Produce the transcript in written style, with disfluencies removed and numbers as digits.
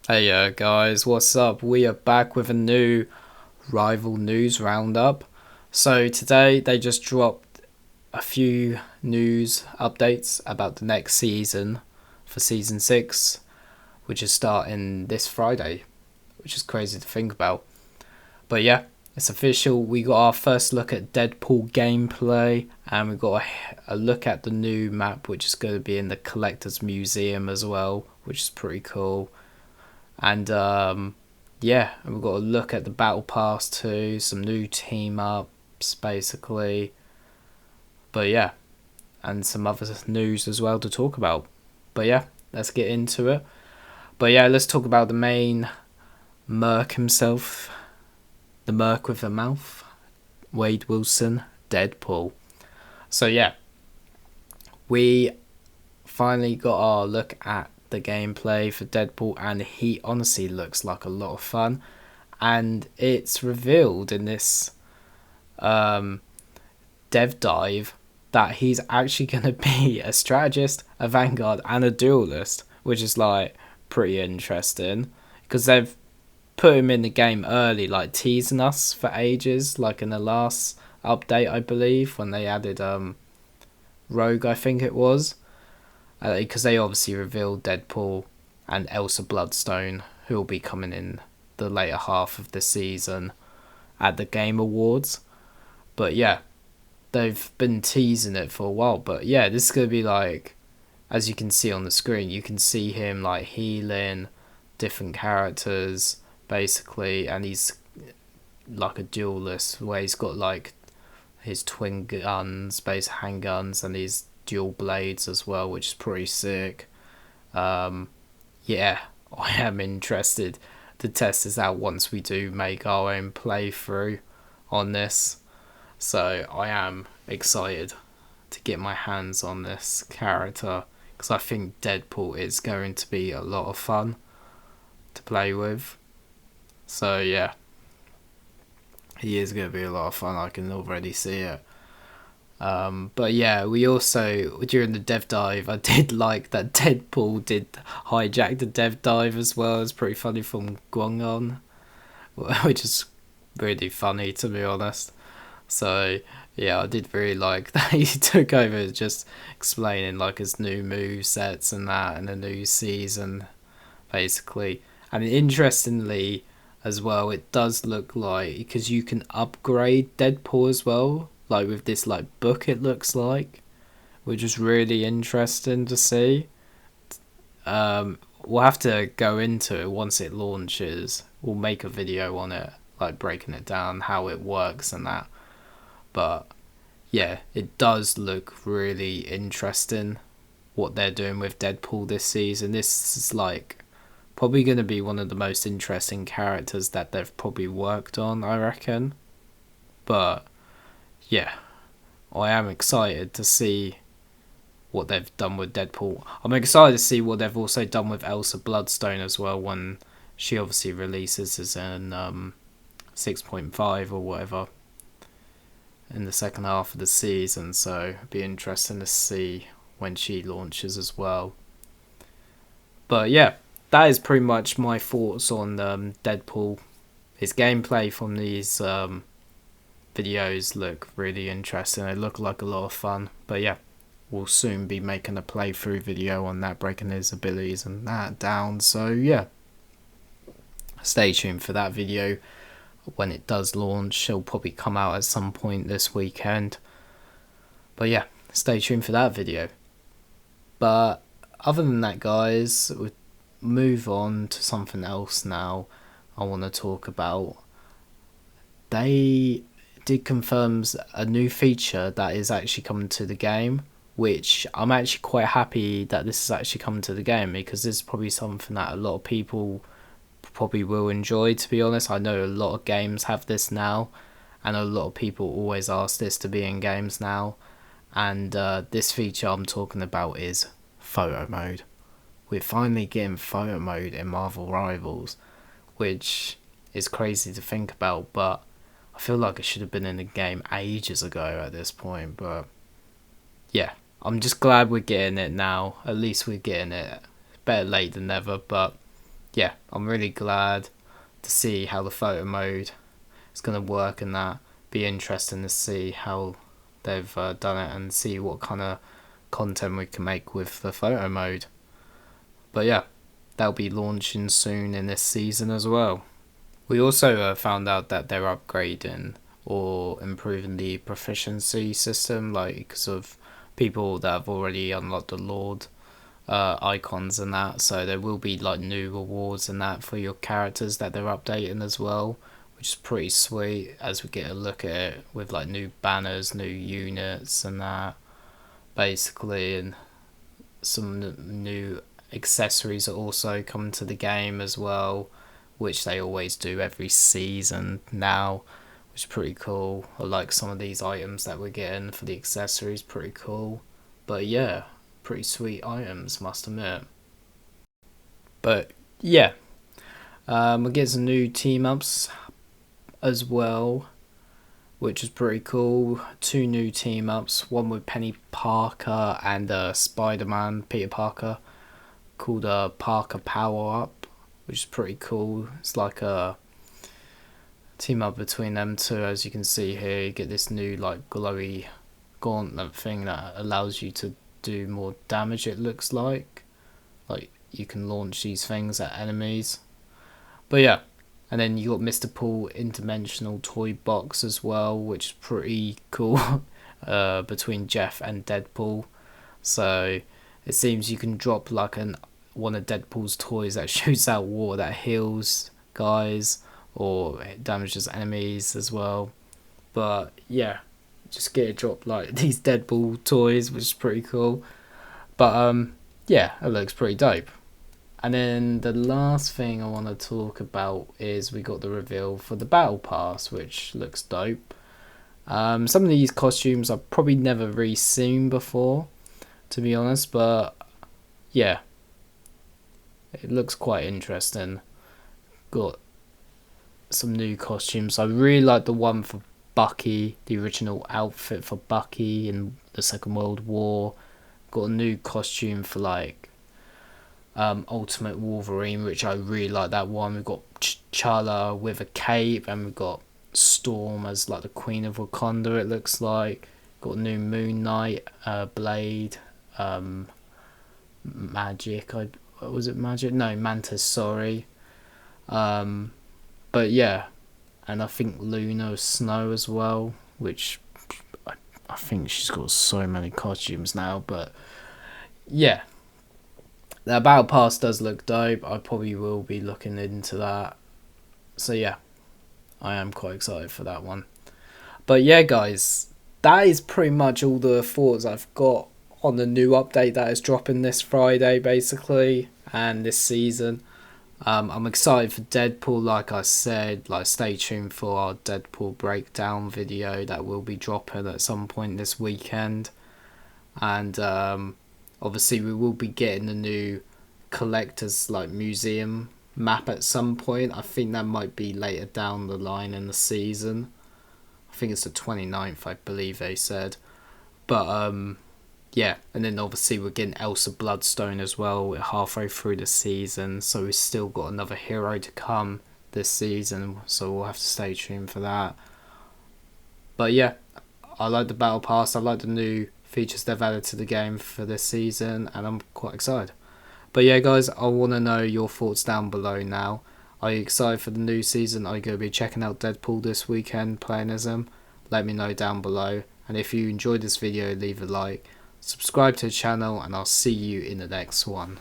Hey guys, what's up? We are back with a new rival news roundup. So today they just dropped a few news updates about the next season for season 6, which is starting this Friday, which is crazy to think about. But yeah, it's official. We got our first look at Deadpool gameplay, and we got a look at the new map, which is going to be in the Collector's Museum as well, which is pretty cool. And yeah, and we've got to look at the battle pass too, some new team ups basically. But yeah, and some other news as well to talk about. But yeah, let's get into it. But yeah, let's talk about the main Merc himself, the Merc with the mouth, Wade Wilson, Deadpool. So yeah, we finally got our look at the gameplay for Deadpool, and he honestly looks like a lot of fun. And it's revealed in this dev dive that he's actually going to be a strategist, a vanguard, and a duelist, which is like pretty interesting because they've put him in the game early, like teasing us for ages, like in the last update, I believe, when they added Rogue, I think it was, because they obviously revealed Deadpool and Elsa Bloodstone, who will be coming in the later half of the season at the Game Awards. But yeah, they've been teasing it for a while. But yeah, this is gonna be like, as you can see on the screen, you can see him like healing different characters basically, and he's like a duelist where he's got like his twin guns, base handguns, and his dual blades as well, which is pretty sick. Yeah, I am interested to test this out once we do make our own playthrough on this. So I am excited to get my hands on this character because I think Deadpool is going to be a lot of fun to play with. So yeah, he is going to be a lot of fun. I can already see it. But yeah, we also during the dev dive, I did like that Deadpool did hijack the dev dive as well. It's pretty funny from Guangon, which is really funny to be honest. So yeah, I did really like that he took over just explaining like his new move sets and that, and a new season basically. And interestingly as well, it does look like because you can upgrade Deadpool as well, like with this like book it looks like, which is really interesting to see. We'll have to go into it once it launches. We'll make a video on it, like breaking it down, how it works and that. But yeah, it does look really interesting what they're doing with Deadpool this season. This is like probably going to be one of the most interesting characters that they've probably worked on, I reckon. But yeah, I am excited to see what they've done with Deadpool. I'm excited to see what they've also done with Elsa Bloodstone as well when she obviously releases as in 6.5 or whatever in the second half of the season. So it'd be interesting to see when she launches as well. But yeah, that is pretty much my thoughts on Deadpool. His gameplay from these videos look really interesting. They look like a lot of fun. But yeah, we'll soon be making a playthrough video on that, breaking his abilities and that down. So yeah, stay tuned for that video when it does launch. It'll probably come out at some point this weekend. But yeah, stay tuned for that video. But other than that, guys, we'll move on to something else now. I want to talk about. They did confirm a new feature that is actually coming to the game, which I'm actually quite happy that this is actually coming to the game because this is probably something that a lot of people probably will enjoy, to be honest. I know a lot of games have this now, and a lot of people always ask this to be in games now. And this feature I'm talking about is photo mode. We're finally getting photo mode in Marvel Rivals, which is crazy to think about, but I feel like it should have been in the game ages ago at this point. But yeah, I'm just glad we're getting it now. At least we're getting it. Better late than never, but yeah, I'm really glad to see how the photo mode is going to work, and that be interesting to see how they've done it and see what kind of content we can make with the photo mode. But yeah, that'll be launching soon in this season as well. We also found out that they're upgrading or improving the proficiency system, like because of people that have already unlocked the Lord icons and that. So there will be like new rewards and that for your characters that they're updating as well, which is pretty sweet as we get a look at it with like new banners, new units and that basically, and some new accessories are also coming to the game as well, which they always do every season now, which is pretty cool. I like some of these items that we're getting for the accessories, pretty cool. But yeah, pretty sweet items, must admit. But yeah, we'll get some new team ups as well, which is pretty cool. 2 new team ups, one with Penny Parker and Spider-Man Peter Parker, called Parker Power Up, which is pretty cool. It's like a team up between them two. As you can see here, you get this new like glowy gauntlet thing that allows you to do more damage, it looks like you can launch these things at enemies. But yeah, and then you got Mr. Pool Interdimensional Toy Box as well, which is pretty cool. Between Jeff and Deadpool, so it seems you can drop like one of Deadpool's toys that shoots out water that heals guys or damages enemies as well. But yeah, just get a drop like these Deadpool toys, which is pretty cool. But yeah, it looks pretty dope. And then the last thing I want to talk about is we got the reveal for the Battle Pass, which looks dope. Some of these costumes I've probably never really seen before, to be honest, but yeah, it looks quite interesting. Got some new costumes. I really like the one for Bucky, the original outfit for Bucky in the Second World War. Got a new costume for like Ultimate Wolverine, which I really like that one. We've got T'Challa with a cape, and we've got Storm as like the Queen of Wakanda, it looks like. Got a new Moon Knight blade, Magic, was it Magic? No, Mantis, sorry. But yeah, and I think Luna Snow as well, which I think she's got so many costumes now. But yeah, the Battle Pass does look dope. I probably will be looking into that. So yeah, I am quite excited for that one. But yeah, guys, that is pretty much all the thoughts I've got on the new update that is dropping this Friday, basically, and this season. I'm excited for Deadpool, like I said. Like, stay tuned for our Deadpool breakdown video that will be dropping at some point this weekend. And obviously we will be getting the new collector's like museum map at some point. I think that might be later down the line in the season. I think it's the 29th, I believe they said. But yeah, and then obviously we're getting Elsa Bloodstone as well. We're halfway through the season, so we've still got another hero to come this season, so we'll have to stay tuned for that. But yeah, I like the Battle Pass. I like the new features they've added to the game for this season, and I'm quite excited. But yeah, guys, I want to know your thoughts down below now. Are you excited for the new season? Are you going to be checking out Deadpool this weekend, playing as him? Let me know down below. And if you enjoyed this video, leave a like, subscribe to the channel, and I'll see you in the next one.